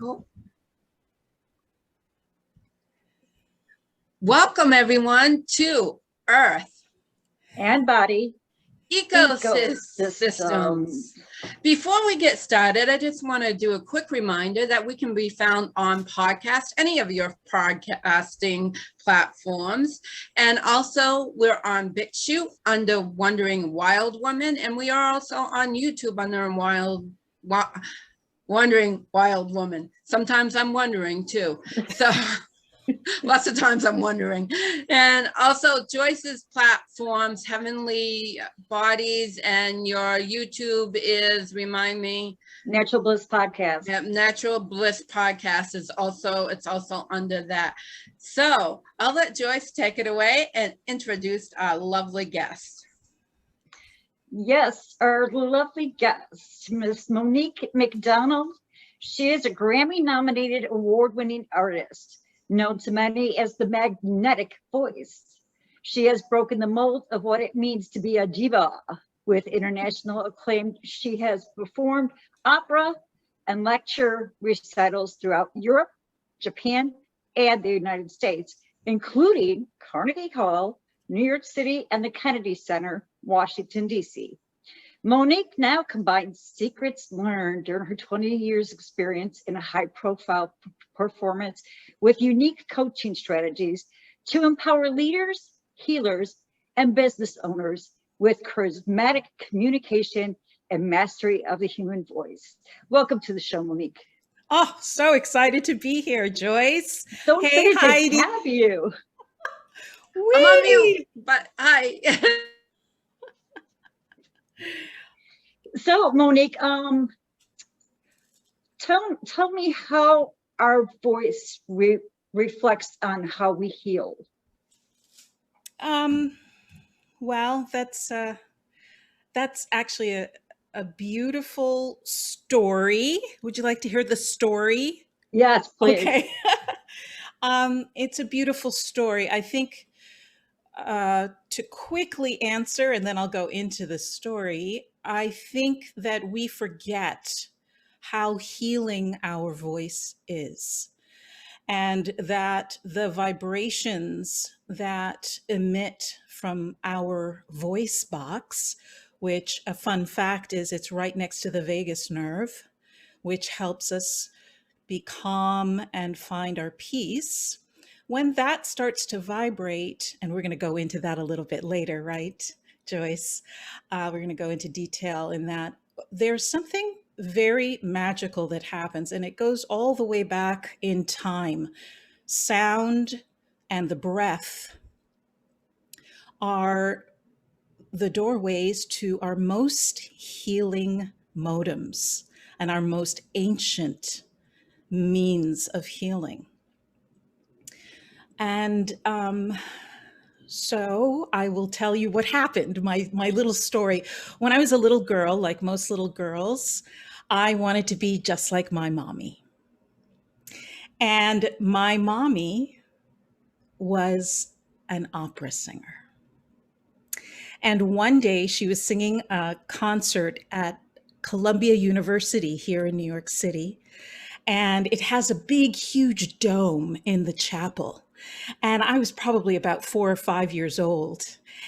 Cool. Welcome everyone to Earth and Body Ecosystems. Before we get started, I just want to do a quick reminder that we can be found on podcast, any of your podcasting platforms. And also we're on BitChute under Wondering Wild Woman. And we are also on YouTube under Wondering Wild Woman. Sometimes I'm wondering too. So lots of times I'm wondering. And also Joyce's platforms, Heavenly Bodies, and your YouTube is, remind me. Natural Bliss Podcast. Yep, Natural Bliss Podcast is also, it's also under that. So I'll let Joyce take it away and introduce our lovely guest. Yes, our lovely guest, Miss Monique McDonald. She is a Grammy-nominated award-winning artist, known to many as the magnetic voice. She has broken the mold of what it means to be a diva. With international acclaim, she has performed opera and lecture recitals throughout Europe, Japan, and the United States, including Carnegie Hall, New York City, and the Kennedy Center, Washington, D.C. Monique now combines secrets learned during her 20 years experience in a high-profile performance with unique coaching strategies to empower leaders, healers, and business owners with charismatic communication and mastery of the human voice. Welcome to the show, Monique. Oh, so excited to be here, Joyce. So excited Heidi. To have you. I'm on mute, but hi. So Monique, tell me how our voice reflects on how we heal. Well, that's actually a beautiful story. Would you like to hear the story? Yes, please. Okay. It's a beautiful story. I think to quickly answer, and then I'll go into the story, I think that we forget how healing our voice is, and that the vibrations that emit from our voice box, which a fun fact is it's right next to the vagus nerve, which helps us be calm and find our peace. When that starts to vibrate, and we're going to go into that a little bit later, right, Joyce? We're going to go into detail in that. There's something very magical that happens, and it goes all the way back in time. Sound and the breath are the doorways to our most healing modems and our most ancient means of healing. And so I will tell you what happened, my little story. When I was a little girl, like most little girls, I wanted to be just like my mommy. And my mommy was an opera singer. And one day she was singing a concert at Columbia University here in New York City. And it has a big, huge dome in the chapel. And I was probably about 4 or 5 years old.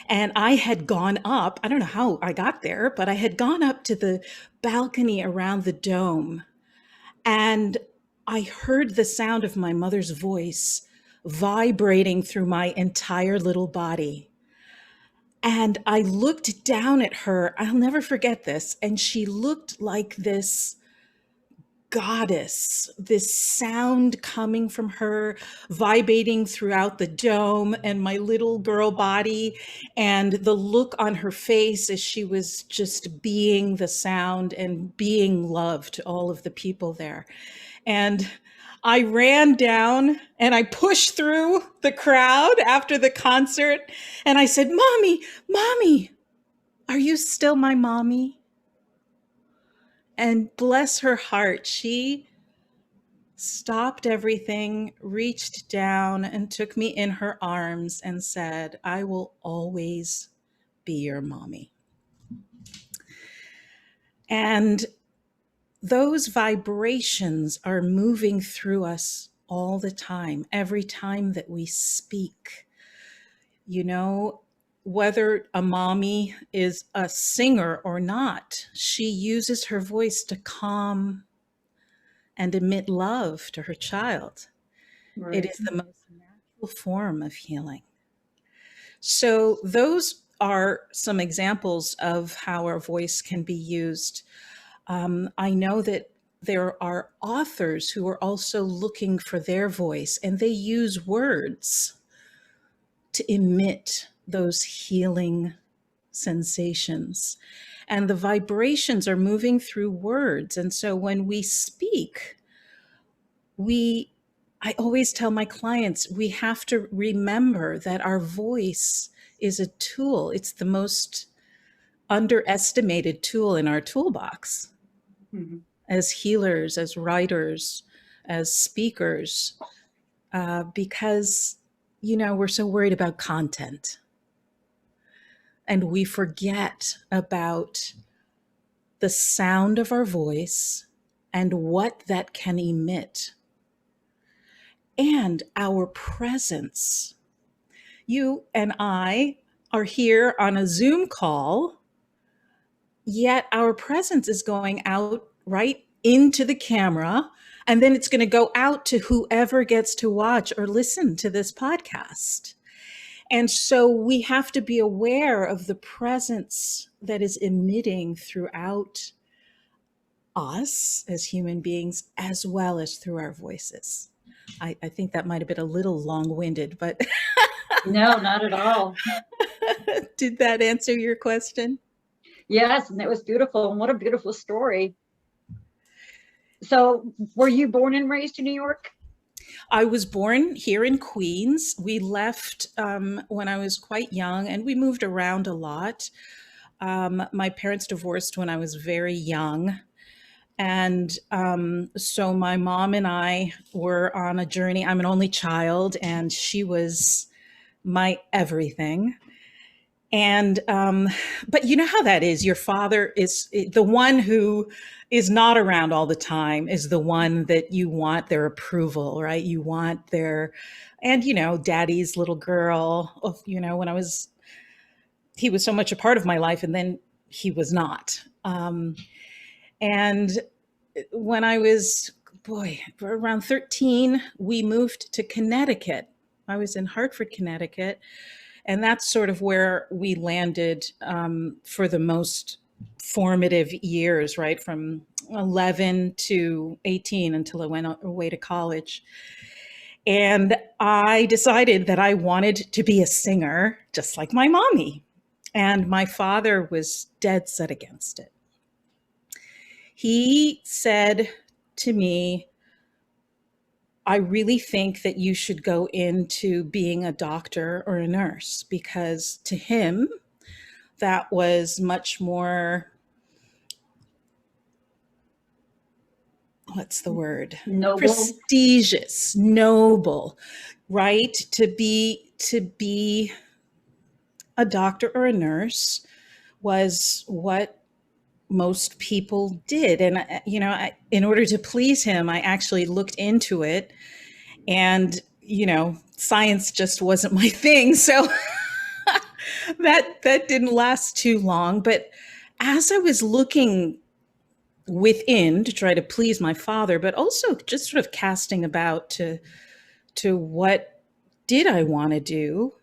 And I had gone up, I don't know how I got there, but I had gone up to the balcony around the dome. And I heard the sound of my mother's voice vibrating through my entire little body. And I looked down at her, I'll never forget this, and she looked like this goddess, this sound coming from her, vibrating throughout the dome and my little girl body, and the look on her face as she was just being the sound and being love to all of the people there. And I ran down and I pushed through the crowd after the concert and I said, Mommy, are you still my mommy? And bless her heart, she stopped everything, reached down and took me in her arms and said, I will always be your mommy. And those vibrations are moving through us all the time, every time that we speak. You know, whether a mommy is a singer or not, she uses her voice to calm and emit love to her child. It Right. is the most natural form of healing. So, those are some examples of how our voice can be used. I know that there are authors who are also looking for their voice, and they use words to emit those healing sensations. And the vibrations are moving through words. And so when we speak, I always tell my clients, we have to remember that our voice is a tool. It's the most underestimated tool in our toolbox Mhm. as healers, as writers, as speakers, because, we're so worried about content. And we forget about the sound of our voice and what that can emit, and our presence. You and I are here on a Zoom call, yet our presence is going out right into the camera, and then it's going to go out to whoever gets to watch or listen to this podcast. And so we have to be aware of the presence that is emitting throughout us as human beings, as well as through our voices. I think that might have been a little long-winded, but No, not at all. did that answer your question? Yes, and it was beautiful. And what a beautiful story. So, were you born and raised in New York? I was born here in Queens. We left when I was quite young, and we moved around a lot. My parents divorced when I was very young. And so my mom and I were on a journey. I'm an only child, and she was my everything. And, but you know how that is. Your father is the one who is not around all the time, is the one that you want their approval, right? You want their, and, daddy's little girl, when he was so much a part of my life, and then he was not. And when I was, around 13, we moved to Connecticut. I was in Hartford, Connecticut. And that's sort of where we landed for the most formative years, right? From 11 to 18 until I went away to college. And I decided that I wanted to be a singer, just like my mommy. And my father was dead set against it. He said to me, I really think that you should go into being a doctor or a nurse, because to him, that was much more, what's the word? Noble. Prestigious, noble, right? To be a doctor or a nurse was what most people did. And, in order to please him, I actually looked into it, and, science just wasn't my thing. So that didn't last too long. But as I was looking within to try to please my father, but also just sort of casting about to what did I want to do,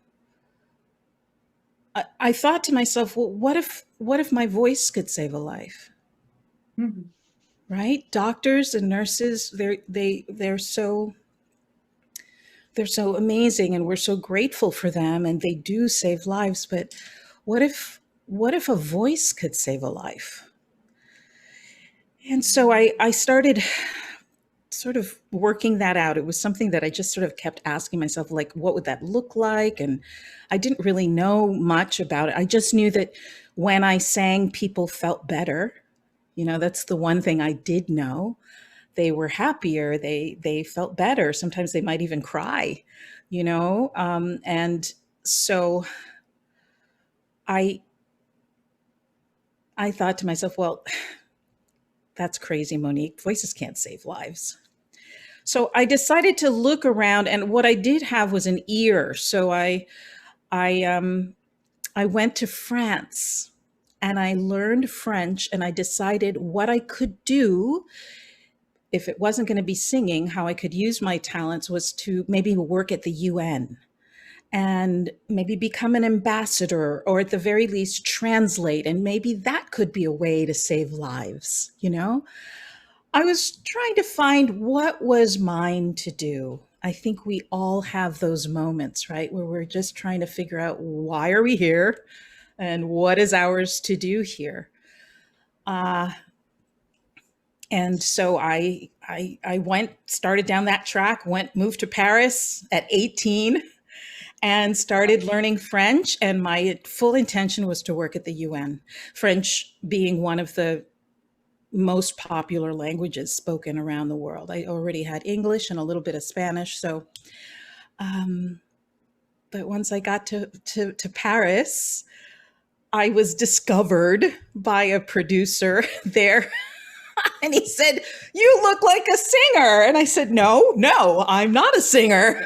I thought to myself, well, what if my voice could save a life? Mhm. Right? Doctors and nurses, they're so amazing, and we're so grateful for them, and they do save lives. But what if a voice could save a life? And so I started sort of working that out. It was something that I just sort of kept asking myself, like, what would that look like? And I didn't really know much about it. I just knew that when I sang, people felt better. That's the one thing I did know. They were happier. They felt better. Sometimes they might even cry, and so I thought to myself, well, that's crazy, Monique. Voices can't save lives. So I decided to look around, and what I did have was an ear. So I I went to France and I learned French, and I decided what I could do if it wasn't going to be singing, how I could use my talents was to maybe work at the UN and maybe become an ambassador, or at the very least translate, and maybe that could be a way to save lives, you know? I was trying to find what was mine to do. I think we all have those moments, right? Where we're just trying to figure out, why are we here and what is ours to do here? Uh, and so I went, started down that track, moved to Paris at 18 and started learning French. And my full intention was to work at the UN, French being one of the most popular languages spoken around the world. I already had English and a little bit of Spanish. So, but once I got to Paris, I was discovered by a producer there. And he said, "You look like a singer." And I said, no, I'm not a singer.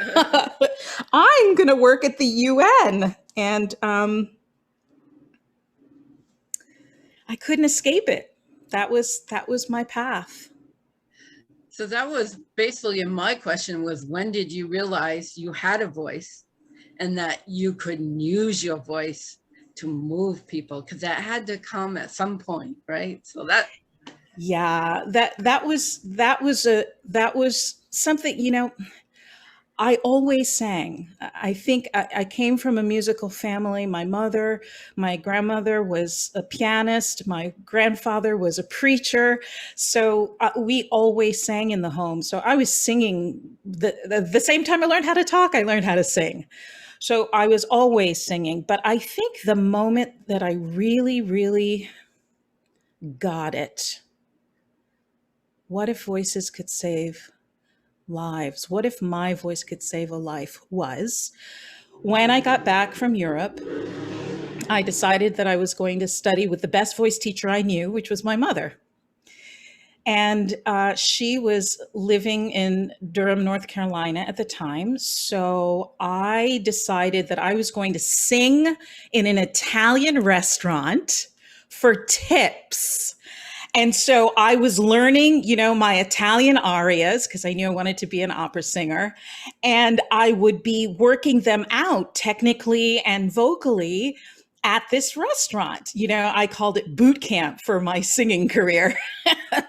I'm going to work at the UN. And I couldn't escape it. That was my path. So that was basically my question was, when did you realize you had a voice and that you could use your voice to move people? Because that had to come at some point, right? So that. Yeah, that was something, you know, I always sang. I think I came from a musical family. My grandmother was a pianist. My grandfather was a preacher. So we always sang in the home. So I was singing the same time I learned how to talk, I learned how to sing. So I was always singing. But I think the moment that I really, really got it, what if voices could save lives? What if my voice could save a life? Was when I got back from Europe, I decided that I was going to study with the best voice teacher I knew, which was my mother. And she was living in Durham, North Carolina at the time. So I decided that I was going to sing in an Italian restaurant for tips. And so I was learning, you know, my Italian arias because I knew I wanted to be an opera singer. And I would be working them out technically and vocally at this restaurant. You know, I called it boot camp for my singing career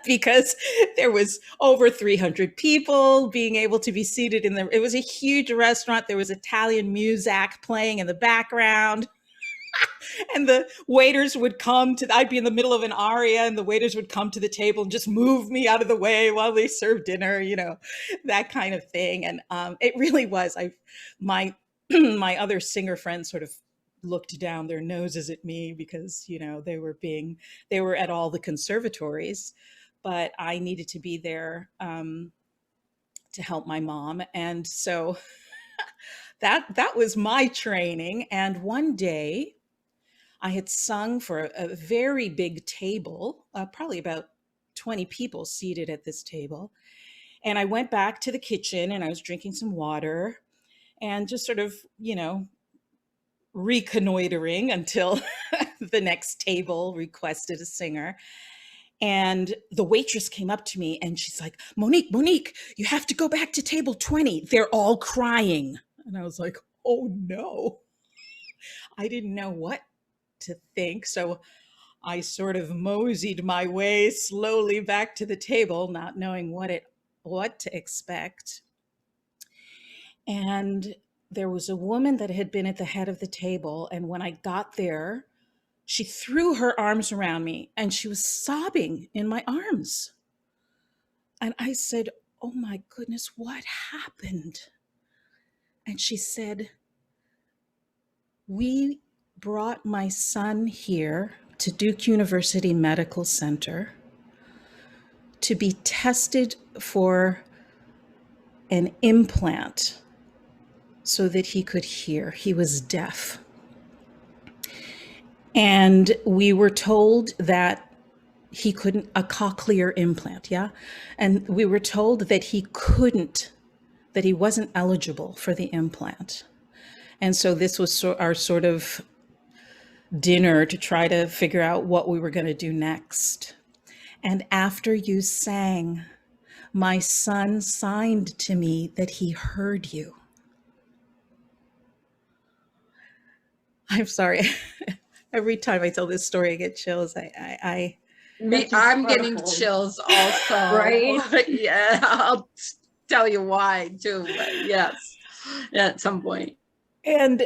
because there was over 300 people being able to be seated it was a huge restaurant. There was Italian music playing in the background. And the waiters would I'd be in the middle of an aria and the waiters would come to the table and just move me out of the way while they served dinner, you know, that kind of thing. And it really was, my other singer friends sort of looked down their noses at me because, you know, they were at all the conservatories, but I needed to be there to help my mom. And so that was my training. And one day, I had sung for a very big table, probably about 20 people seated at this table. And I went back to the kitchen and I was drinking some water and just sort of, you know, reconnoitering until the next table requested a singer. And the waitress came up to me and she's like, Monique, you have to go back to table 20. They're all crying. And I was like, oh no. I didn't know what to think. So I sort of moseyed my way slowly back to the table, not knowing what to expect. And there was a woman that had been at the head of the table. And when I got there, she threw her arms around me and she was sobbing in my arms. And I said, oh my goodness, what happened? And she said, we brought my son here to Duke University Medical Center to be tested for an implant so that he could hear. He was deaf. And we were told that he couldn't, a cochlear implant, yeah? And we were told that he couldn't, that he wasn't eligible for the implant. And so this was our sort of dinner to try to figure out what we were going to do next. And after you sang, my son signed to me that he heard you. I'm sorry. Every time I tell this story, I get chills. I'm getting chills also. Right? Yeah, I'll tell you why too, but yes, at some point. And,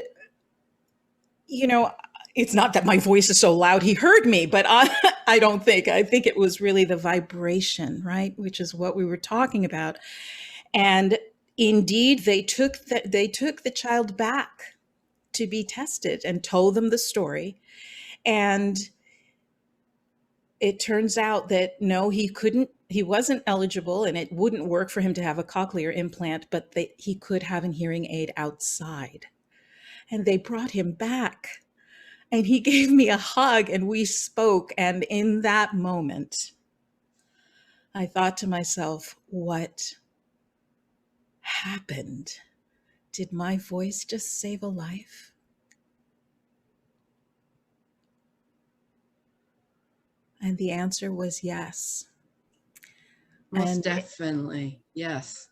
you know, it's not that my voice is so loud he heard me, but I don't think. I think it was really the vibration, right? Which is what we were talking about. And indeed, they took the child back to be tested and told them the story. And it turns out that no, he wasn't eligible, and it wouldn't work for him to have a cochlear implant, but he could have a hearing aid outside. And they brought him back, and he gave me a hug, and we spoke. And in that moment, I thought to myself, what happened? Did my voice just save a life? And the answer was yes. Most definitely, yes.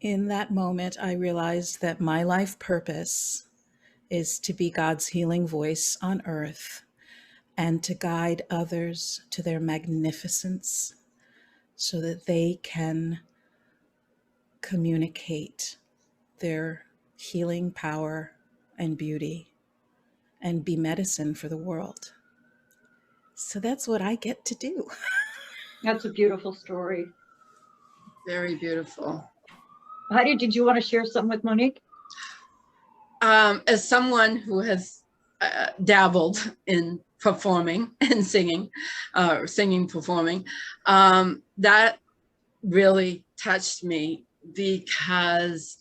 In that moment, I realized that my life purpose is to be God's healing voice on earth and to guide others to their magnificence so that they can communicate their healing power and beauty and be medicine for the world. So that's what I get to do. That's a beautiful story. Very beautiful. Heidi, did you want to share something with Monique? As someone who has dabbled in performing and singing, performing, that really touched me because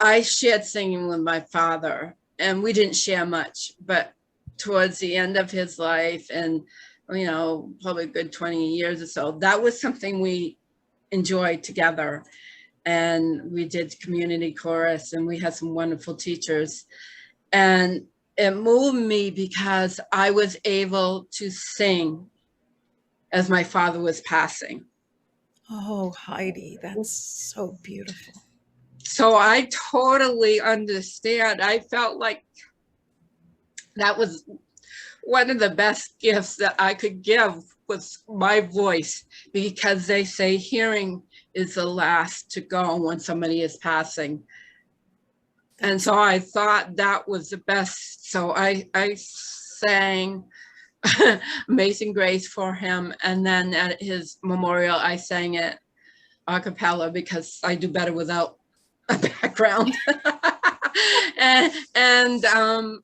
I shared singing with my father, and we didn't share much, but towards the end of his life, and probably a good 20 years or so, that was something we enjoyed together. And we did community chorus, and we had some wonderful teachers. And it moved me because I was able to sing as my father was passing. Oh, Heidi, that's so beautiful. So I totally understand. I felt like that was one of the best gifts that I could give was my voice, because they say hearing is the last to go when somebody is passing. And so I thought that was the best. So I sang Amazing Grace for him. And then at his memorial, I sang it a cappella because I do better without a background. and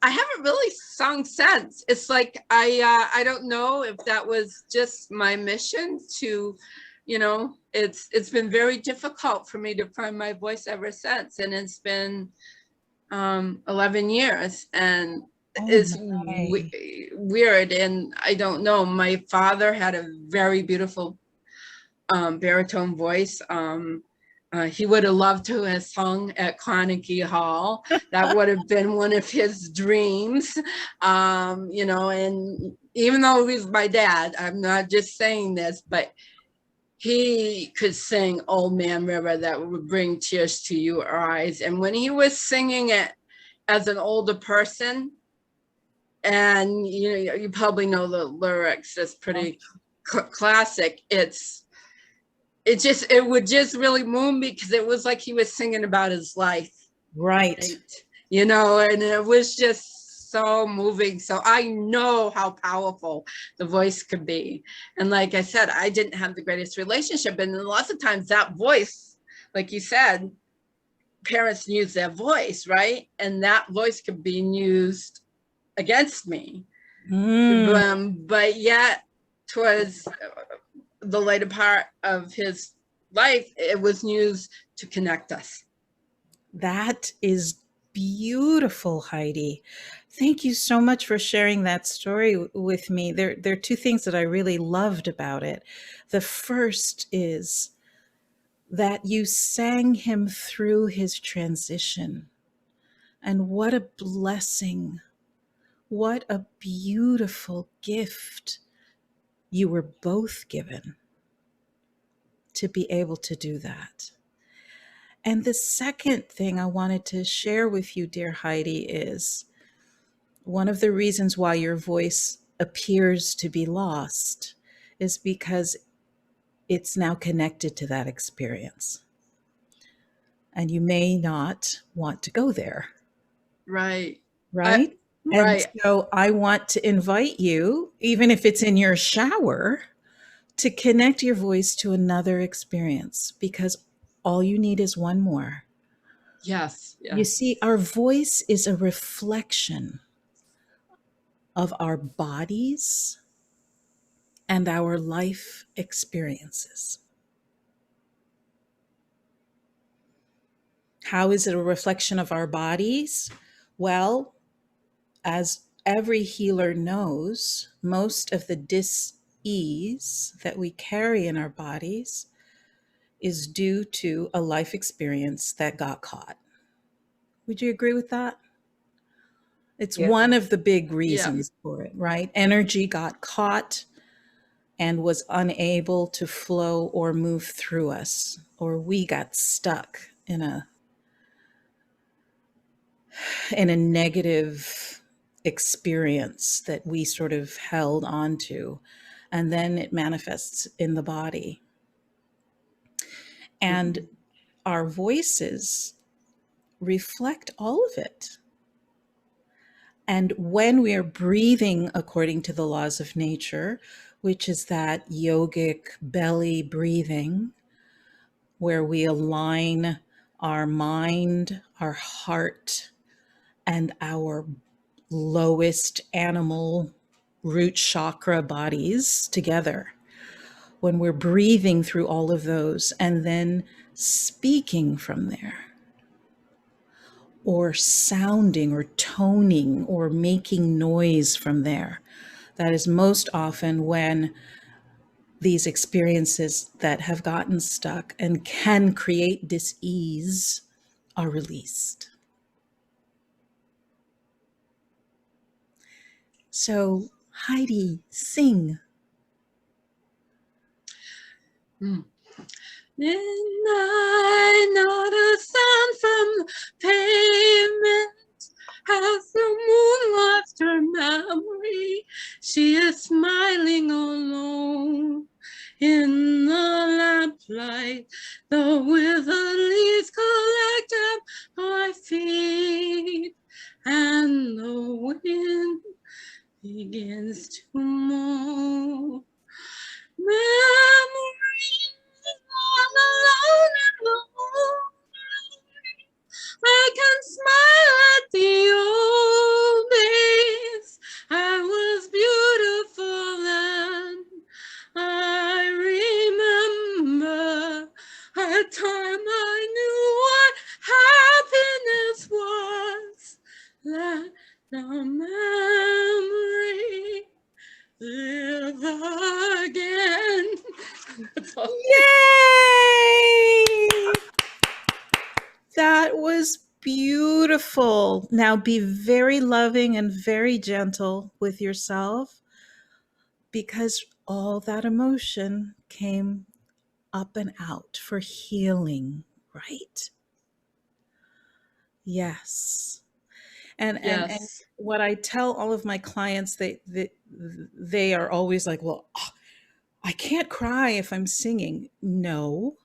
I haven't really sung since. It's like I don't know if that was just my mission to, it's been very difficult for me to find my voice ever since, and it's been 11 years, and it's weird, and I don't know. My father had a very beautiful baritone voice. He would have loved to have sung at Carnegie Hall. That would have been one of his dreams. And even though he was my dad, I'm not just saying this, but he could sing Old Man River that would bring tears to your eyes. And when he was singing it as an older person, and you probably know the lyrics, it's pretty classic. It would just really move me because it was like he was singing about his life. Right. And it was just so moving. So I know how powerful the voice could be. And like I said, I didn't have the greatest relationship. And lots of times that voice, like you said, parents use their voice, right? And that voice could be used against me. But yet towards the later part of his life, it was used to connect us. That is beautiful, Heidi. Thank you so much for sharing that story with me. There are two things that I really loved about it. The first is that you sang him through his transition. And what a blessing. What a beautiful gift you were both given to be able to do that. And the second thing I wanted to share with you, dear Heidi, is one of the reasons why your voice appears to be lost is because it's now connected to that experience. And you may not want to go there. Right. Right? Right. And so I want to invite you, even if it's in your shower, to connect your voice to another experience, because all you need is one more. Yes. You see, our voice is a reflection of our bodies and our life experiences. How is it a reflection of our bodies? Well, as every healer knows, most of the dis-ease that we carry in our bodies is due to a life experience that got caught. Would you agree with that? It's one of the big reasons for it, right? Energy got caught and was unable to flow or move through us, or we got stuck in a negative experience that we sort of held onto, and then it manifests in the body. And our voices reflect all of it. And when we are breathing according to the laws of nature, which is that yogic belly breathing, where we align our mind, our heart, and our lowest animal root chakra bodies together, when we're breathing through all of those and then speaking from there, or sounding or toning or making noise from there, that is most often when these experiences that have gotten stuck and can create dis-ease are released. So, Heidi, sing. Midnight, not a sound from the pavement. Has the moon lost her memory? She is smiling alone in the lamplight. The withered leaves collect at my feet, and the wind begins to moan. Memories all alone in the moonlight. I can smile at the old days. I was beautiful then. I remember a time I knew what happiness was. Let the memory live again. Yay! That was beautiful. Now be very loving and very gentle with yourself, because all that emotion came up and out for healing, right? Yes. And what I tell all of my clients, they are always like, well, I can't cry if I'm singing. No,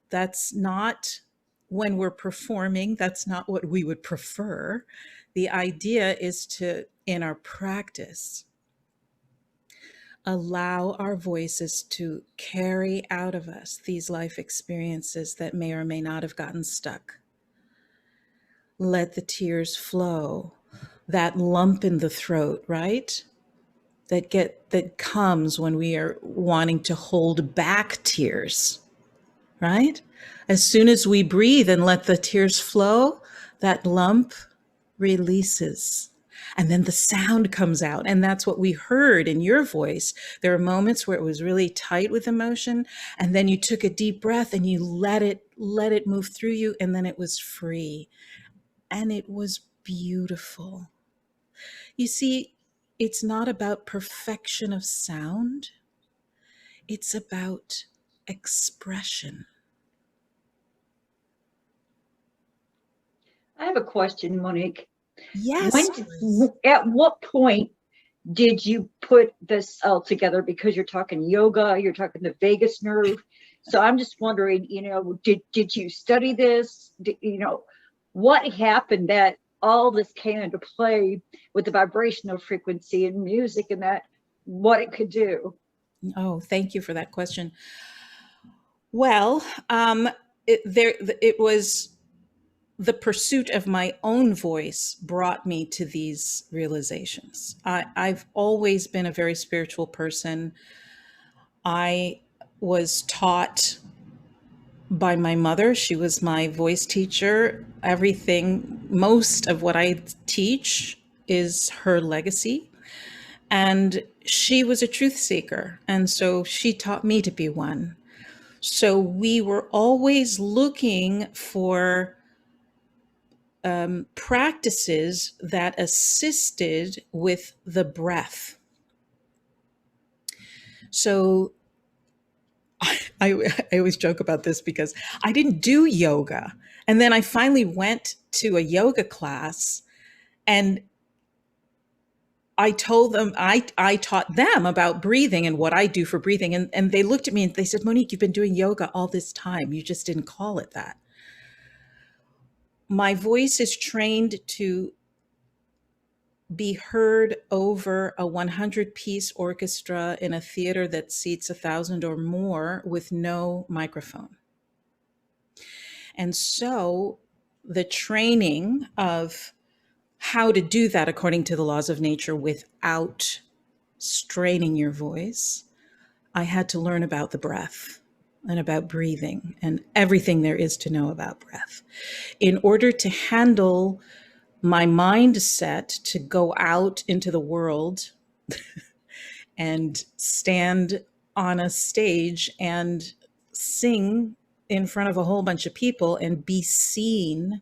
that's not, when we're performing, that's not what we would prefer. The idea is to, in our practice, allow our voices to carry out of us these life experiences that may or may not have gotten stuck. Let the tears flow. That lump in the throat, right? That comes when we are wanting to hold back tears, right? As soon as we breathe and let the tears flow, that lump releases. And then the sound comes out. And that's what we heard in your voice. There were moments where it was really tight with emotion. And then you took a deep breath and you let it move through you. And then it was free. And it was beautiful. You see, it's not about perfection of sound. It's about expression. I have a question, Monique. Yes. At what point did you put this all together? Because you're talking yoga, you're talking the vagus nerve. So I'm just wondering, did you study this? What happened that all this came into play with the vibrational frequency and music and that, what it could do? Oh, thank you for that question. Well, it was the pursuit of my own voice brought me to these realizations. I've always been a very spiritual person. I was taught by my mother. She was my voice teacher. Most of what I teach is her legacy. And she was a truth seeker. And so she taught me to be one. So we were always looking for practices that assisted with the breath. So I always joke about this because I didn't do yoga. And then I finally went to a yoga class and I told them, I taught them about breathing and what I do for breathing. And they looked at me and they said, Monique, you've been doing yoga all this time. You just didn't call it that. My voice is trained to be heard over a 100-piece orchestra in a theater that seats 1,000 or more with no microphone. And so the training of how to do that according to the laws of nature without straining your voice, I had to learn about the breath and about breathing and everything there is to know about breath in order to handle my mindset to go out into the world and stand on a stage and sing in front of a whole bunch of people and be seen.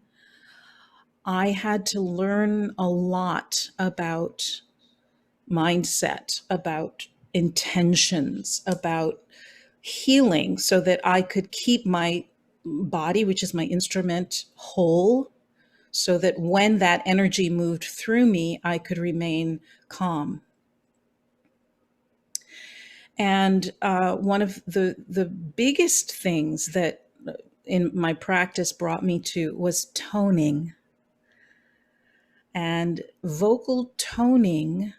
I had to learn a lot about mindset, about intentions, about healing so that I could keep my body, which is my instrument, whole, so that when that energy moved through me, I could remain calm. And one of the biggest things that in my practice brought me to was toning. And vocal toning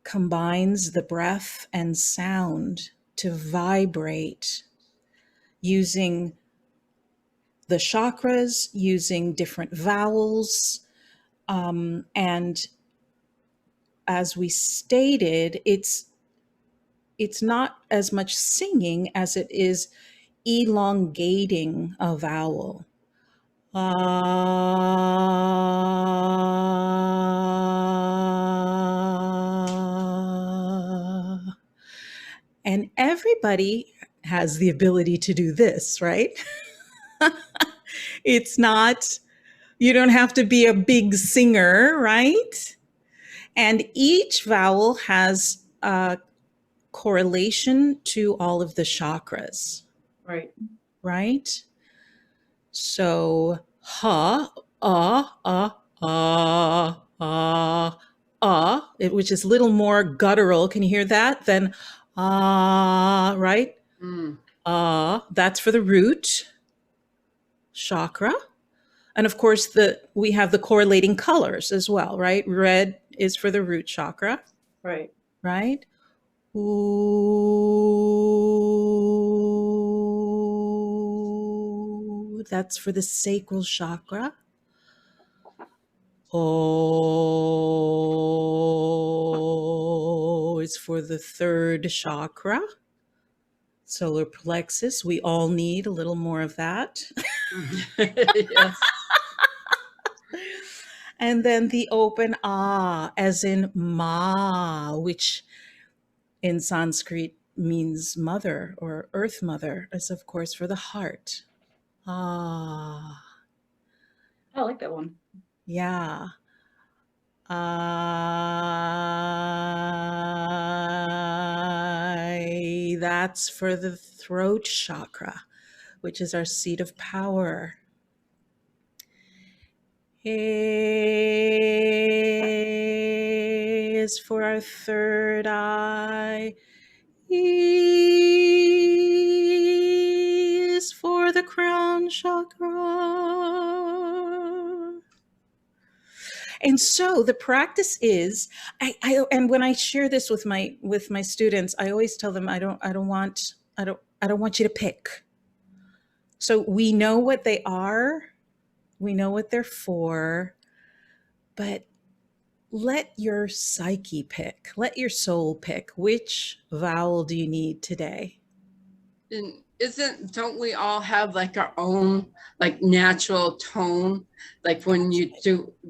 combines the breath and sound to vibrate using the chakras, using different vowels. And as we stated, it's not as much singing as it is elongating a vowel. And everybody has the ability to do this, right? It's not, you don't have to be a big singer, right? And each vowel has a correlation to all of the chakras. Right. Right? So, ha, which is a little more guttural. Can you hear that? Then, right? That's for the root chakra. And of course, we have the correlating colors as well, right? Red is for the root chakra. Right. Right? Ooh, that's for the sacral chakra. Oh, is for the third chakra. Solar plexus. We all need a little more of that. Yes. And then the open ah, as in ma, which in Sanskrit means mother or earth mother, is of course for the heart. Ah, I like that one. yeah. I, that's for the throat chakra, which is our seat of power. A is for our third eye. E is for the crown chakra. And so the practice is, and when I share this with my students, I always tell them I don't want you to pick. So we know what they are, we know what they're for, but let your psyche pick, let your soul pick. Which vowel do you need today? And don't we all have like our own like natural tone? Like when you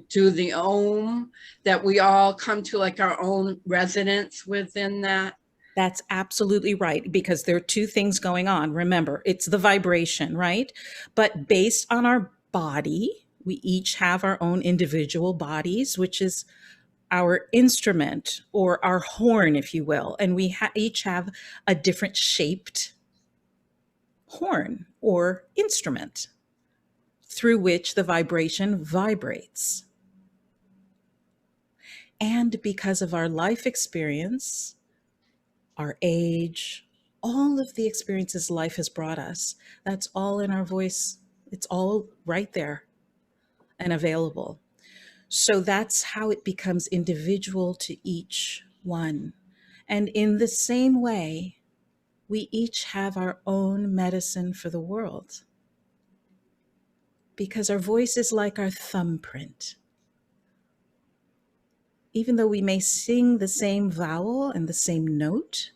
do the om, that we all come to like our own resonance within that. That's absolutely right, because there are two things going on. Remember, it's the vibration, right? But based on our body, we each have our own individual bodies, which is our instrument or our horn, if you will. And we each have a different shaped horn or instrument through which the vibration vibrates. And because of our life experience, our age, all of the experiences life has brought us, that's all in our voice. It's all right there and available. So that's how it becomes individual to each one. And in the same way, we each have our own medicine for the world, because our voice is like our thumbprint. Even though we may sing the same vowel and the same note,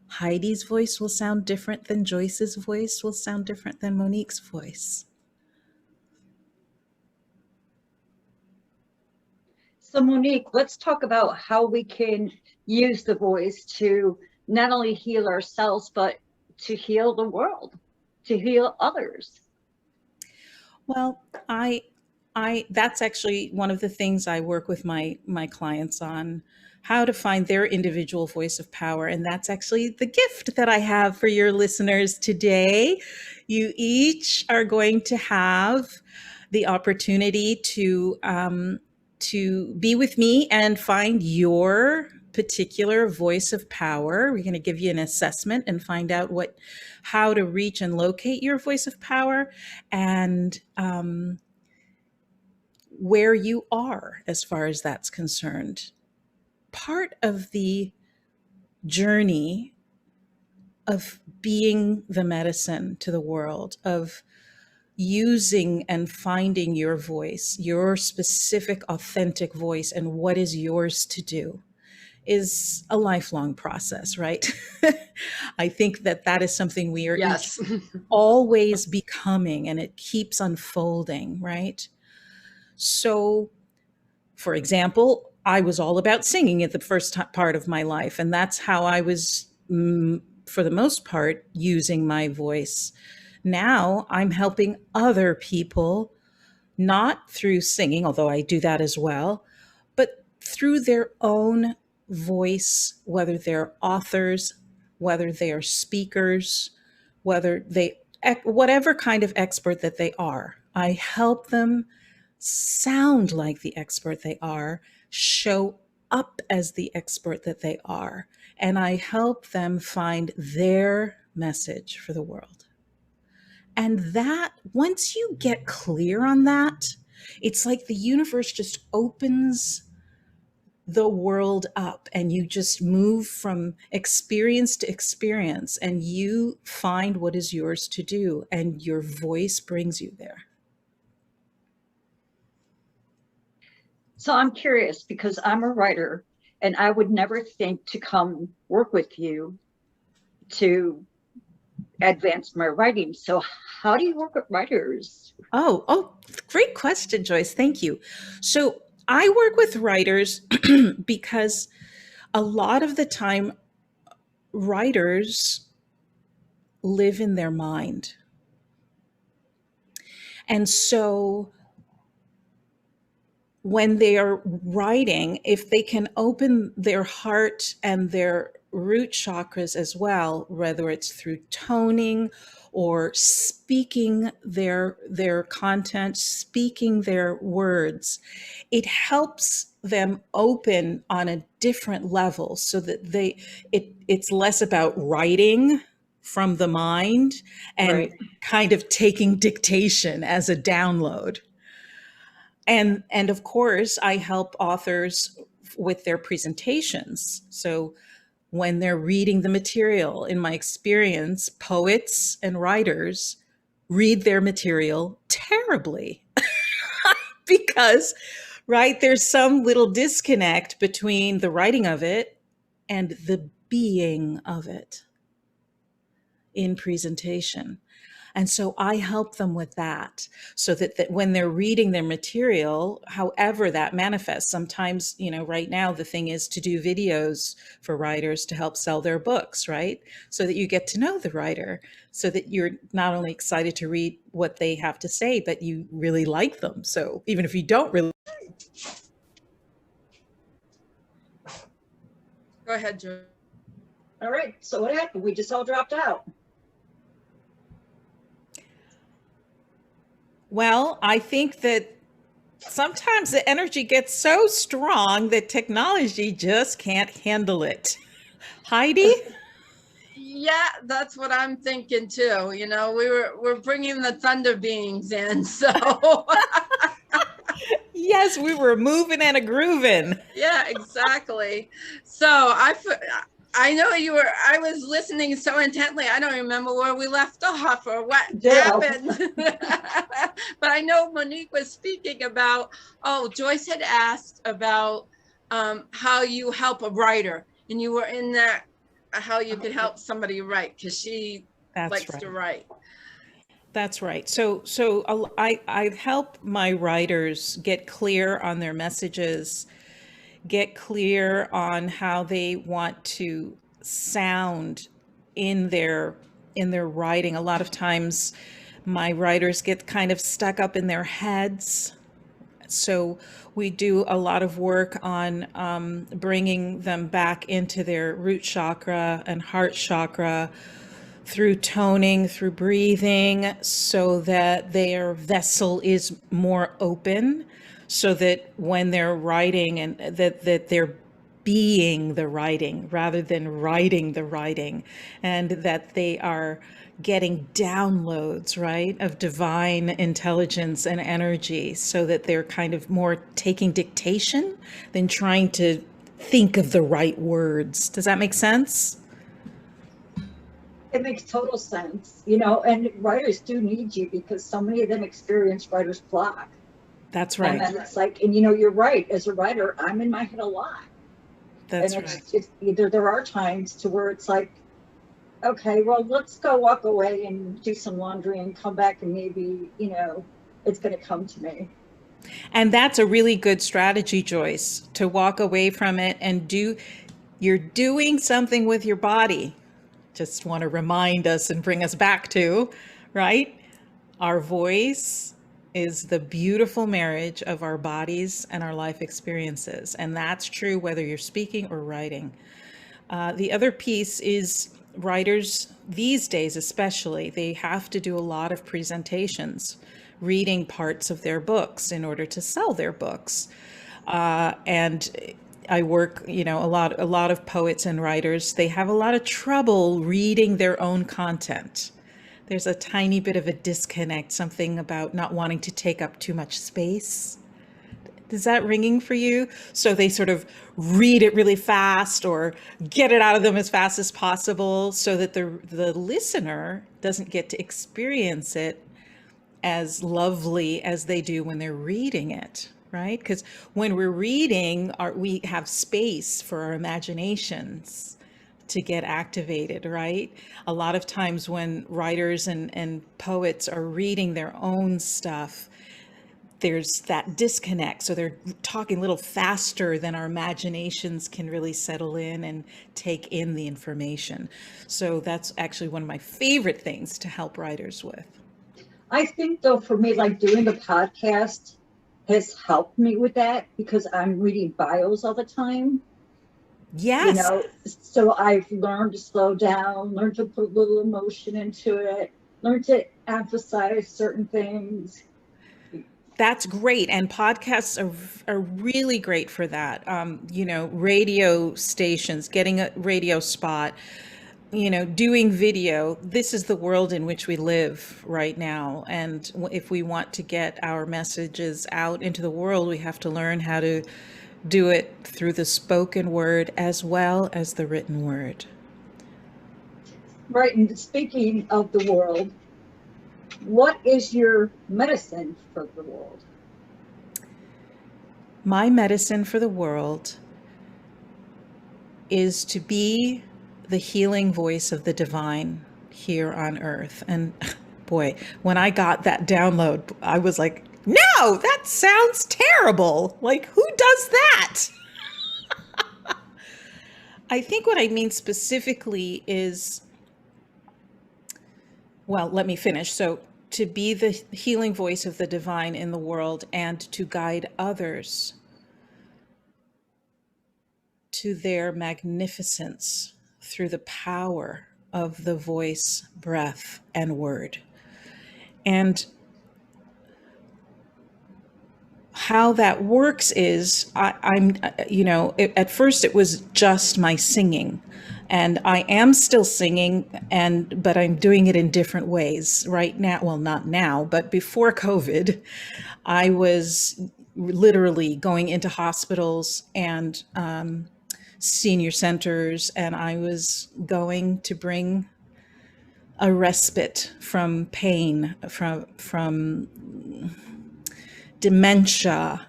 Heidi's voice will sound different than Joyce's voice, will sound different than Monique's voice. So Monique, let's talk about how we can use the voice to not only heal ourselves, but to heal the world, to heal others. Well, that's actually one of the things I work with my clients on, how to find their individual voice of power. And that's actually the gift that I have for your listeners today. You each are going to have the opportunity to be with me and find your particular voice of power. We're going to give you an assessment and find out how to reach and locate your voice of power, and where you are as far as that's concerned. Part of the journey of being the medicine to the world, of using and finding your voice, your specific, authentic voice, and what is yours to do, is a lifelong process, right? I think that is something we are Yes. each always becoming, and it keeps unfolding, right? So, for example, I was all about singing at the first part of my life, and that's how I was, for the most part, using my voice. Now I'm helping other people, not through singing, although I do that as well, but through their own voice, whether they're authors, whether they are speakers, whatever kind of expert that they are. I help them sound like the expert they are, show up as the expert that they are, and I help them find their message for the world. And that, once you get clear on that, it's like the universe just opens the world up, and you just move from experience to experience, and you find what is yours to do, and your voice brings you there. So I'm curious, because I'm a writer, and I would never think to come work with you to advance my writing. So how do you work with writers? Oh, great question, Joyce. Thank you. So I work with writers because a lot of the time, writers live in their mind. And so when they are writing, if they can open their heart and their root chakras as well, whether it's through toning or speaking their content, speaking their words, it helps them open on a different level so that it's less about writing from the mind and Right. kind of taking dictation as a download. And of course, I help authors with their presentations. So when they're reading the material, in my experience, poets and writers read their material terribly because, right, there's some little disconnect between the writing of it and the being of it in presentation. And so I help them with that so that when they're reading their material, however that manifests, sometimes, right now the thing is to do videos for writers to help sell their books, right? So that you get to know the writer, so that you're not only excited to read what they have to say, but you really like them. So even if you don't really. Go ahead, Joe. All right. So what happened? We just all dropped out. Well, I think that sometimes the energy gets so strong that technology just can't handle it. Heidi? Yeah, that's what I'm thinking too. We're bringing the thunder beings in, so Yes, we were moving and a grooving. yeah, exactly. So I know I was listening so intently, I don't remember where we left off or what happened. But I know Monique was speaking about, Joyce had asked about how you help a writer, and you were in that, how you could help somebody write, because she likes to write. That's right. So I help my writers get clear on their messages, get clear on how they want to sound in their writing. A lot of times my writers get kind of stuck up in their heads. So we do a lot of work on bringing them back into their root chakra and heart chakra through toning, through breathing, so that their vessel is more open, so that when they're writing and that they're being the writing rather than writing the writing, and that they are getting downloads, right, of divine intelligence and energy, so that they're kind of more taking dictation than trying to think of the right words. Does that make sense? It makes total sense, and writers do need you because so many of them experience writer's block. That's right. And it's like, you're right. As a writer, I'm in my head a lot. That's and right. There are times to where it's like, okay, well, let's go walk away and do some laundry and come back and maybe, it's going to come to me. And that's a really good strategy, Joyce, to walk away from it and you're doing something with your body. Just want to remind us and bring us back to, right? Our voice is the beautiful marriage of our bodies and our life experiences. And that's true whether you're speaking or writing. The other piece is writers these days, especially, they have to do a lot of presentations, reading parts of their books in order to sell their books. And I work, a lot of poets and writers, they have a lot of trouble reading their own content. There's a tiny bit of a disconnect, something about not wanting to take up too much space. Is that ringing for you? So they sort of read it really fast or get it out of them as fast as possible so that the listener doesn't get to experience it as lovely as they do when they're reading it. Right? Because when we're reading, we have space for our imaginations to get activated, right? A lot of times when writers and poets are reading their own stuff, there's that disconnect. So they're talking a little faster than our imaginations can really settle in and take in the information. So that's actually one of my favorite things to help writers with. I think though, for me, like doing the podcast has helped me with that because I'm reading bios all the time. Yes. So I've learned to slow down, learned to put a little emotion into it, learned to emphasize certain things. That's great. And podcasts are really great for that. Radio stations, getting a radio spot, doing video. This is the world in which we live right now. And if we want to get our messages out into the world, we have to learn how to do it through the spoken word as well as the written word. Right. And speaking of the world, what is your medicine for the world? My medicine for the world is to be the healing voice of the divine here on earth. And boy, when I got that download, I was like, no, that sounds terrible. Like, who does that? I think what I mean specifically is, well, let me finish. So to be the healing voice of the divine in the world and to guide others to their magnificence through the power of the voice, breath, and word. And how that works is at first it was just my singing, and I am still singing, but I'm doing it in different ways right now. Well, not now, but before COVID, I was literally going into hospitals and senior centers, and I was going to bring a respite from pain, from dementia,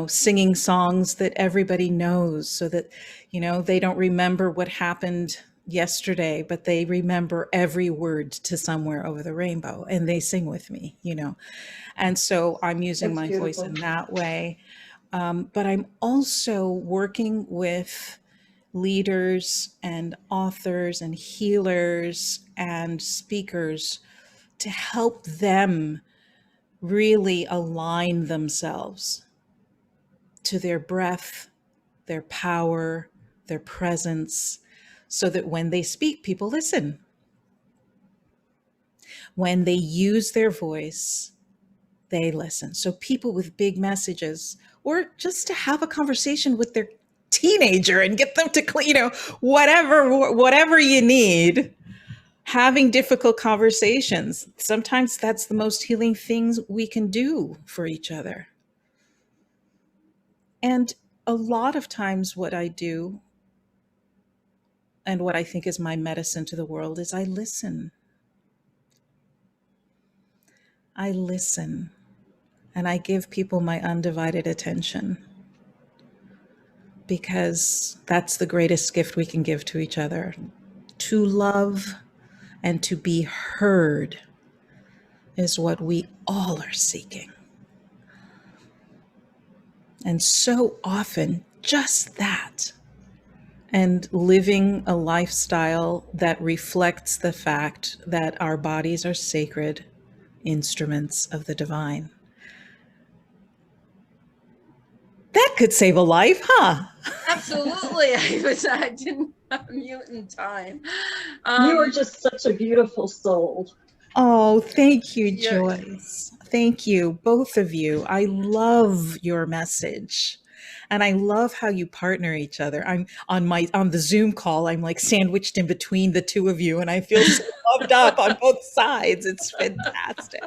singing songs that everybody knows so that, they don't remember what happened yesterday, but they remember every word to Somewhere Over the Rainbow, and they sing with me, And so I'm using my voice in that way. But I'm also working with leaders and authors and healers and speakers to help them really align themselves to their breath, their power, their presence, so that when they speak, people listen. When they use their voice, they listen. So people with big messages, or just to have a conversation with their teenager and get them to, whatever you need. Having difficult conversations, sometimes that's the most healing things we can do for each other. And a lot of times what I do and what I think is my medicine to the world is I listen. I listen, and I give people my undivided attention, because that's the greatest gift we can give to each other. To love and to be heard is what we all are seeking. And so often, just that, and living a lifestyle that reflects the fact that our bodies are sacred instruments of the divine. That could save a life, huh? Absolutely. I didn't mute in time. You are just such a beautiful soul. Oh, thank you, Joyce. Thank you, both of you. I love your message. And I love how you partner each other. I'm on the Zoom call, I'm like sandwiched in between the two of you, and I feel so loved up on both sides. It's fantastic.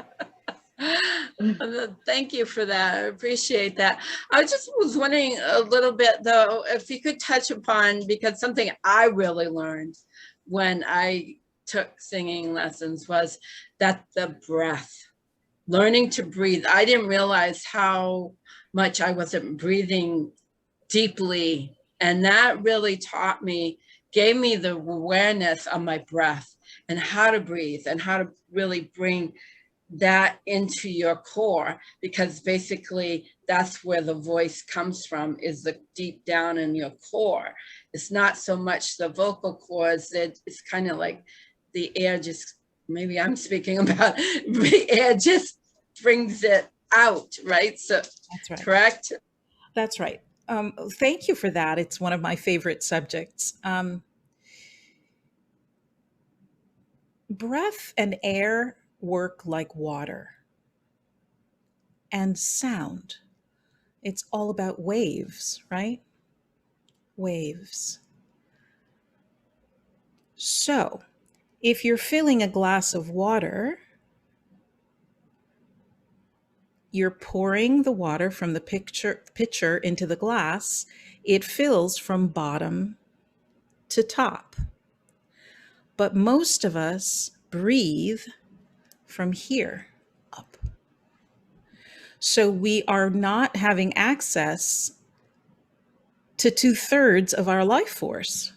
Thank you for that. I appreciate that. I just was wondering a little bit, though, if you could touch upon, because something I really learned when I took singing lessons was that the breath, learning to breathe. I didn't realize how much I wasn't breathing deeply. And that really taught me gave me the awareness of my breath and how to breathe and how to really bring that into your core, because basically that's where the voice comes from, is the deep down in your core. It's not so much the vocal cords, it's kind of like the air just, maybe I'm speaking about the air just brings it out, right? So That's right. correct? That's right. Thank you for that. It's one of my favorite subjects. Breath and air work like water, and sound. It's all about waves, right? Waves. So, if you're filling a glass of water, you're pouring the water from the pitcher into the glass. It fills from bottom to top. But most of us breathe from here up. So we are not having access to 2/3 of our life force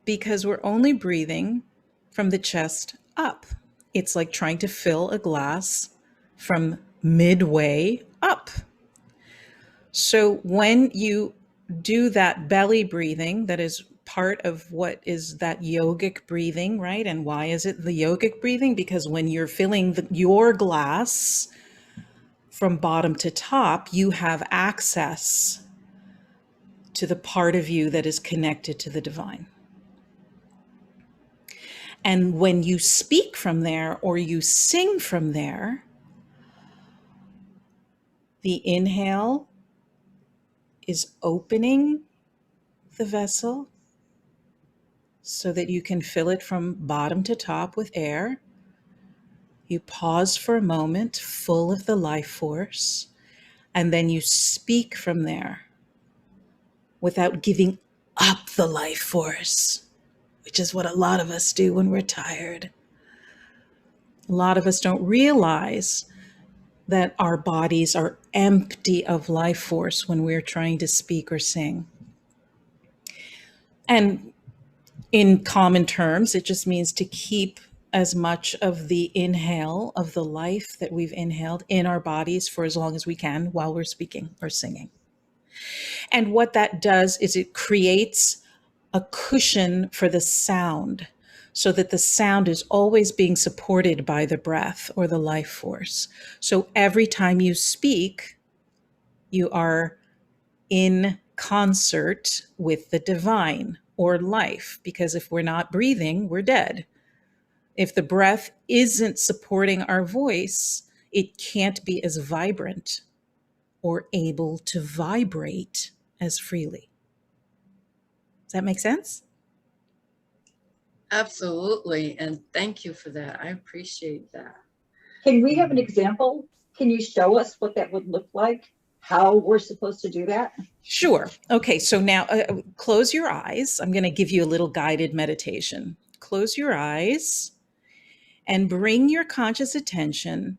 because we're only breathing from the chest up. It's like trying to fill a glass from midway up. So when you do that belly breathing, that is part of what is that yogic breathing, right? And why is it the yogic breathing? Because when you're filling your glass from bottom to top, you have access to the part of you that is connected to the divine. And when you speak from there or you sing from there, the inhale is opening the vessel so that you can fill it from bottom to top with air. You pause for a moment, full of the life force, and then you speak from there without giving up the life force, which is what a lot of us do when we're tired. A lot of us don't realize that our bodies are empty of life force when we're trying to speak or sing. And in common terms, it just means to keep as much of the inhale of the life that we've inhaled in our bodies for as long as we can while we're speaking or singing. And what that does is it creates a cushion for the sound so that the sound is always being supported by the breath or the life force. So every time you speak, you are in concert with the divine or life, because if we're not breathing, we're dead. If the breath isn't supporting our voice, it can't be as vibrant or able to vibrate as freely. Does that make sense? Absolutely. And thank you for that. I appreciate that. Can we have an example? Can you show us what that would look like? How we're supposed to do that? Sure. Okay, so now close your eyes. I'm going to give you a little guided meditation. Close your eyes and bring your conscious attention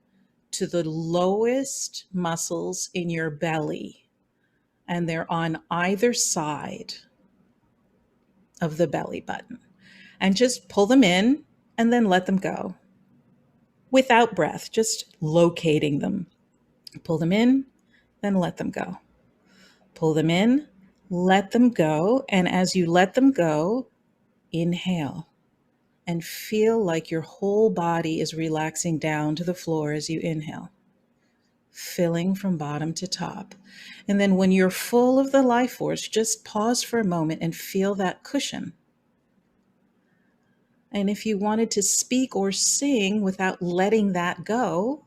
to the lowest muscles in your belly. And they're on either side of the belly button. And just pull them in and then let them go without breath, just locating them. Pull them in, then let them go. Pull them in, let them go. And as you let them go, inhale and feel like your whole body is relaxing down to the floor as you inhale, filling from bottom to top. And then when you're full of the life force, just pause for a moment and feel that cushion. And if you wanted to speak or sing without letting that go,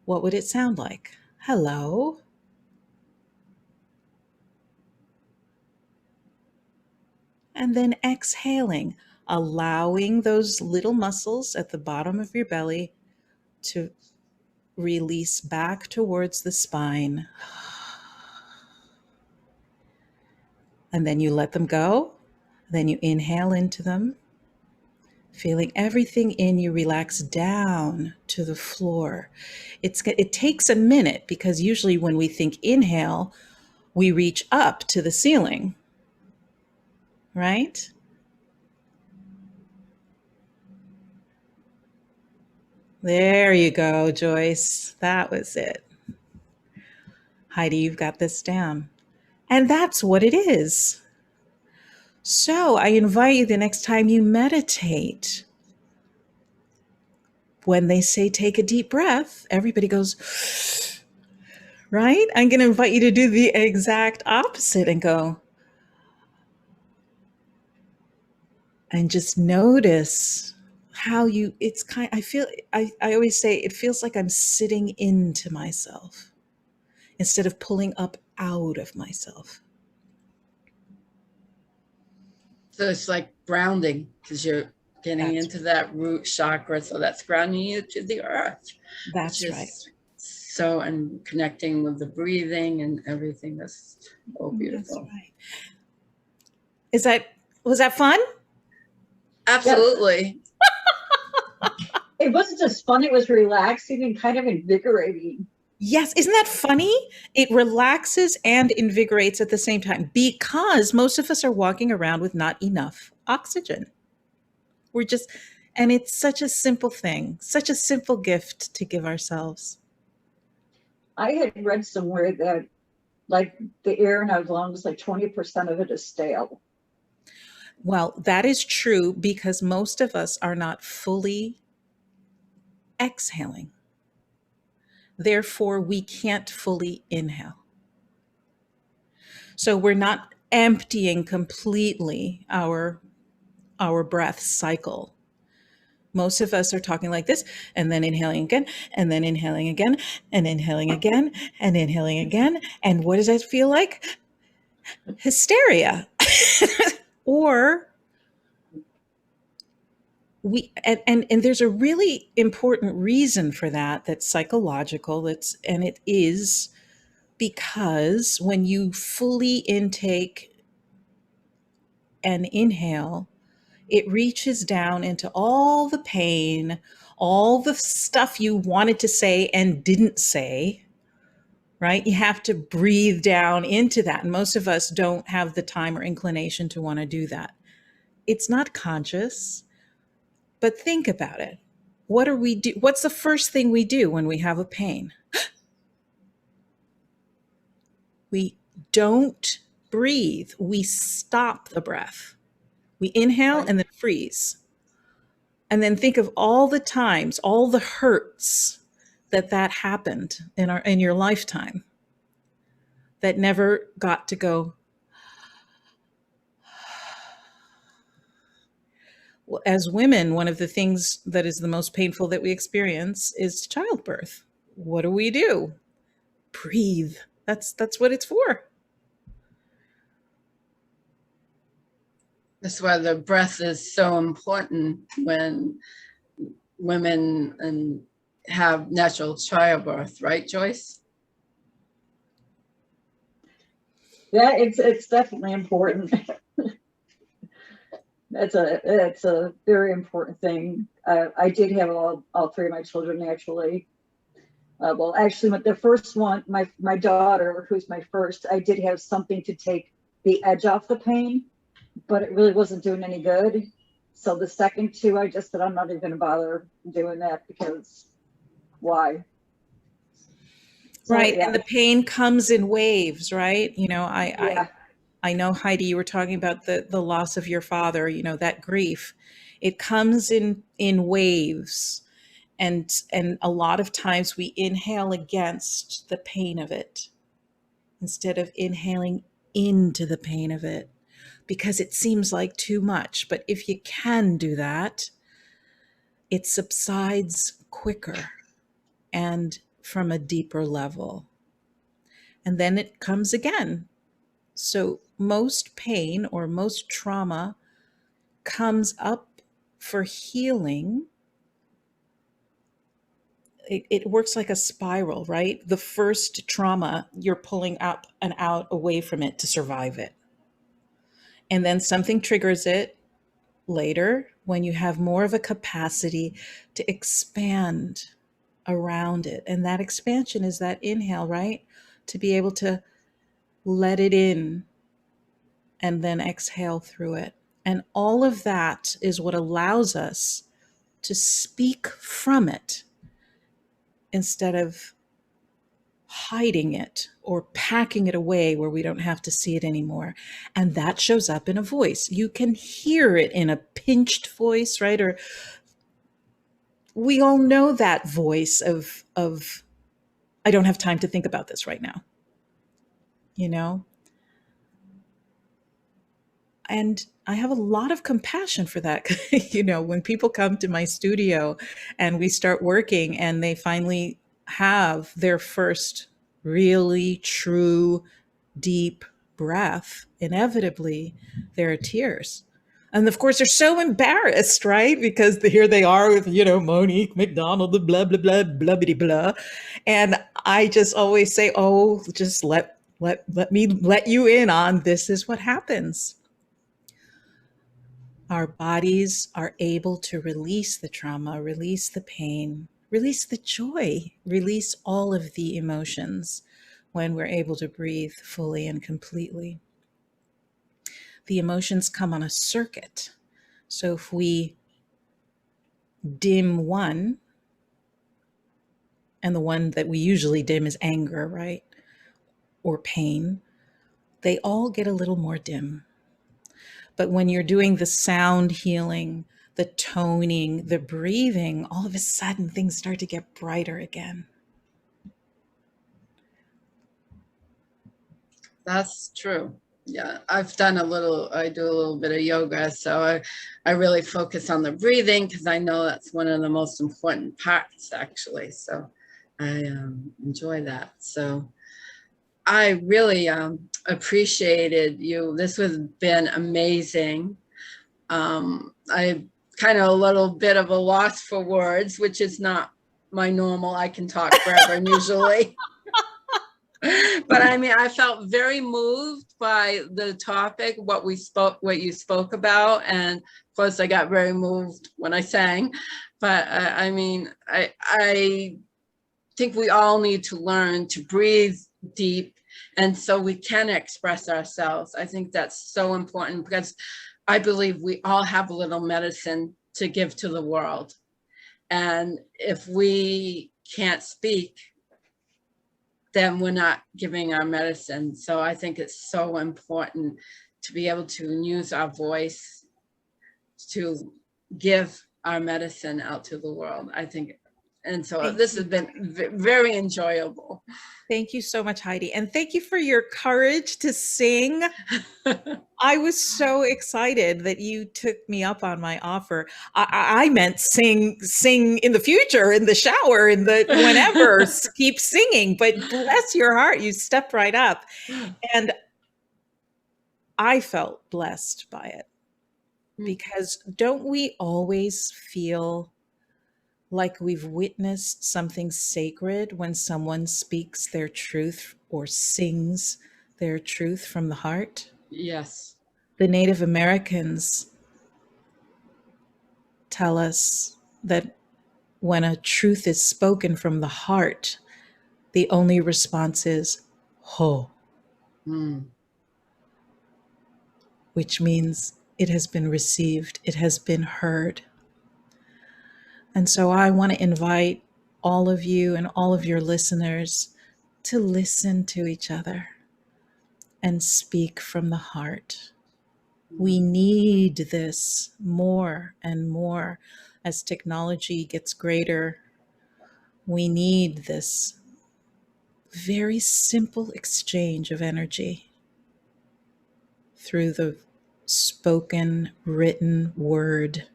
what would it sound like? Hello. And then exhaling, allowing those little muscles at the bottom of your belly to release back towards the spine. And then you let them go. Then you inhale into them, feeling everything in you relax down to the floor. It takes a minute because usually when we think inhale, we reach up to the ceiling, right? There you go, Joyce. That was it. Heidi, you've got this down. And that's what it is. So I invite you the next time you meditate, when they say take a deep breath, everybody goes, right? I'm going to invite you to do the exact opposite and go, and just notice how you, it's kind, I always say it feels like I'm sitting into myself instead of pulling up out of myself. So it's like grounding because you're getting That's into that root chakra. So that's grounding you to the earth. That's which right. is so, and connecting with the breathing and everything. That's so beautiful. That's right. Was that fun? Absolutely. It wasn't just fun, it was relaxing and kind of invigorating. Yes, isn't that funny? It relaxes and invigorates at the same time because most of us are walking around with not enough oxygen. We're just, and it's such a simple thing, such a simple gift to give ourselves. I had read somewhere that like the air in our lungs, like 20% of it is stale. Well, that is true because most of us are not fully exhaling. Therefore, we can't fully inhale. So we're not emptying completely our breath cycle. Most of us are talking like this and then inhaling again and then inhaling again and inhaling again and inhaling again. And what does that feel like? Hysteria. Or and there's a really important reason for that that's psychological. And it is because when you fully intake and inhale, it reaches down into all the pain, all the stuff you wanted to say and didn't say, right? You have to breathe down into that. And most of us don't have the time or inclination to want to do that. It's not conscious, but think about it. What do we do? What's the first thing we do when we have a pain? We don't breathe. We stop the breath. We inhale and then freeze. And then think of all the times, all the hurts that happened in your lifetime that never got to go. Well, as women, one of the things that is the most painful that we experience is childbirth. What do? Breathe. That's what it's for. That's why the breath is so important when women have natural childbirth, right, Joyce? Yeah, it's definitely important. It's a very important thing. I did have all three of my children naturally. Well, actually, with the first one, my daughter, who's my first, I did have something to take the edge off the pain, but it really wasn't doing any good. So the second two, I just said, I'm not even going to bother doing that because why? So, Right. yeah. And the pain comes in waves, right? Yeah. I know, Heidi, you were talking about the loss of your father, that grief. It comes in waves. And a lot of times we inhale against the pain of it instead of inhaling into the pain of it because it seems like too much. But if you can do that, it subsides quicker and from a deeper level. And then it comes again. So most pain or most trauma comes up for healing. It works like a spiral, right? The first trauma, you're pulling up and out away from it to survive it. And then something triggers it later when you have more of a capacity to expand around it. And that expansion is that inhale, right? To be able to let it in and then exhale through it. And all of that is what allows us to speak from it instead of hiding it or packing it away where we don't have to see it anymore. And that shows up in a voice. You can hear it in a pinched voice, right? Or we all know that voice of I don't have time to think about this right now. You know? And I have a lot of compassion for that. You know, when people come to my studio and we start working and they finally have their first really true, deep breath, inevitably there are tears. And of course, they're so embarrassed, right? Because here they are with, you know, Monique McDonald, the blah, blah, blah, blah, blah, blah. And I just always say, oh, just let me let you in on this is what happens. Our bodies are able to release the trauma, release the pain, release the joy, release all of the emotions when we're able to breathe fully and completely. The emotions come on a circuit. So if we dim one, and the one that we usually dim is anger, right? Or pain, they all get a little more dim. But when you're doing the sound healing, the toning, the breathing, all of a sudden things start to get brighter again. That's true. Yeah, I do a little bit of yoga. So I really focus on the breathing because I know that's one of the most important parts, actually. So I enjoy that. So I really appreciated you. This has been amazing. I kind of a little bit of a loss for words, which is not my normal. I can talk forever usually. But I mean, I felt very moved by the topic, what you spoke about. And of course, I got very moved when I sang. But I mean, I think we all need to learn to breathe deep, and so we can express ourselves. I think that's so important because I believe we all have a little medicine to give to the world. And if we can't speak, then we're not giving our medicine. So I think it's so important to be able to use our voice to give our medicine out to the world, I think. And so this has been very enjoyable. Thank you so much, Heidi. And thank you for your courage to sing. I was so excited that you took me up on my offer. I meant sing in the future, in the shower, in the whenever, keep singing. But bless your heart, you stepped right up. And I felt blessed by it. Because don't we always feel like we've witnessed something sacred when someone speaks their truth or sings their truth from the heart? Yes. The Native Americans tell us that when a truth is spoken from the heart, the only response is ho, which means it has been received, it has been heard. And so I want to invite all of you and all of your listeners to listen to each other and speak from the heart. We need this more and more as technology gets greater. We need this very simple exchange of energy through the spoken, written word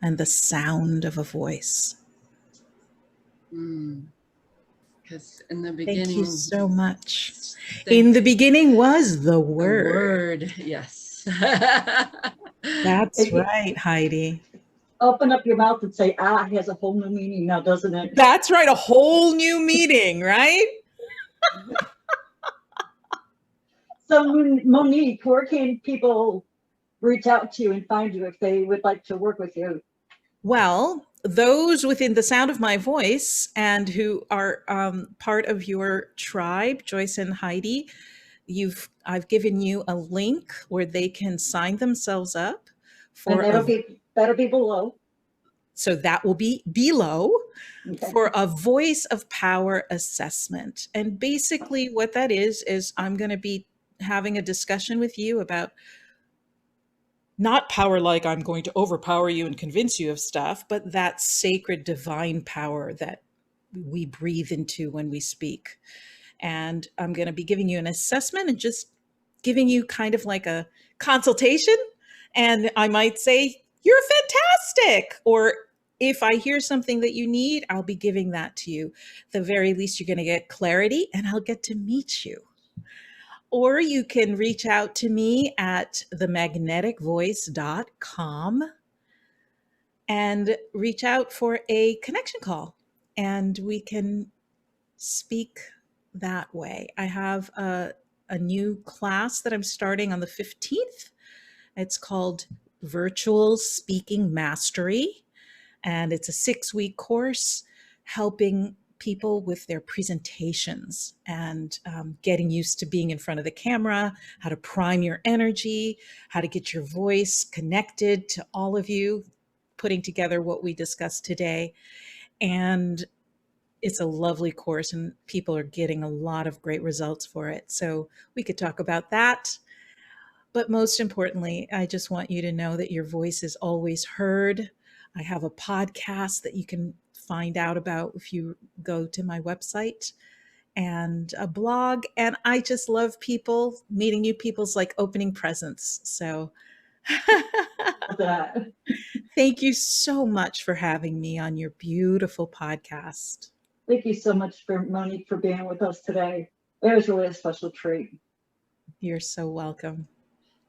and the sound of a voice. Because in the beginning... Thank you so much. In the beginning was the Word. The Word, yes. That's right, Heidi. Open up your mouth and say, ah, has a whole new meaning now, doesn't it? That's right, a whole new meaning, right? So Monique, where can people reach out to you and find you if they would like to work with you? Well, those within the sound of my voice and who are part of your tribe, Joyce and Heidi, I've given you a link where they can sign themselves up for And that'll be below. so that will be below Okay. for a voice of power assessment. And basically what that is I'm going to be having a discussion with you about not power like I'm going to overpower you and convince you of stuff, but that sacred divine power that we breathe into when we speak. And I'm going to be giving you an assessment and just giving you kind of like a consultation. And I might say, you're fantastic. Or if I hear something that you need, I'll be giving that to you. At the very least, you're going to get clarity and I'll get to meet you. Or you can reach out to me at themagneticvoice.com and reach out for a connection call and we can speak that way. I have a new class that I'm starting on the 15th. It's called Virtual Speaking Mastery, and it's a 6-week course helping people with their presentations and getting used to being in front of the camera, how to prime your energy, how to get your voice connected to all of you, putting together what we discussed today. And it's a lovely course and people are getting a lot of great results for it. So we could talk about that. But most importantly, I just want you to know that your voice is always heard. I have a podcast that you can find out about if you go to my website, and a blog. And I just love people. Meeting new people's like opening presents. So thank you so much for having me on your beautiful podcast. Thank you so much, Monique, for being with us today. It was really a special treat. You're so welcome.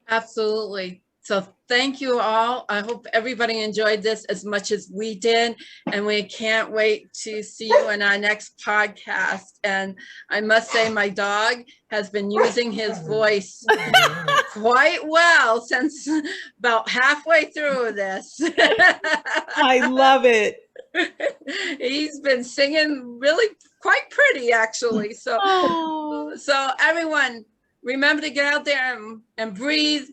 Absolutely. So thank you all. I hope everybody enjoyed this as much as we did. And we can't wait to see you in our next podcast. And I must say, my dog has been using his voice quite well since about halfway through this. I love it. He's been singing really quite pretty, actually. So, so everyone, remember to get out there and breathe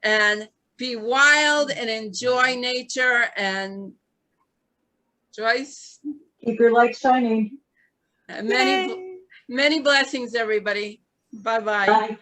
and be wild and enjoy nature. And Joyce, keep your light shining. Many blessings, everybody. Bye-bye. Bye.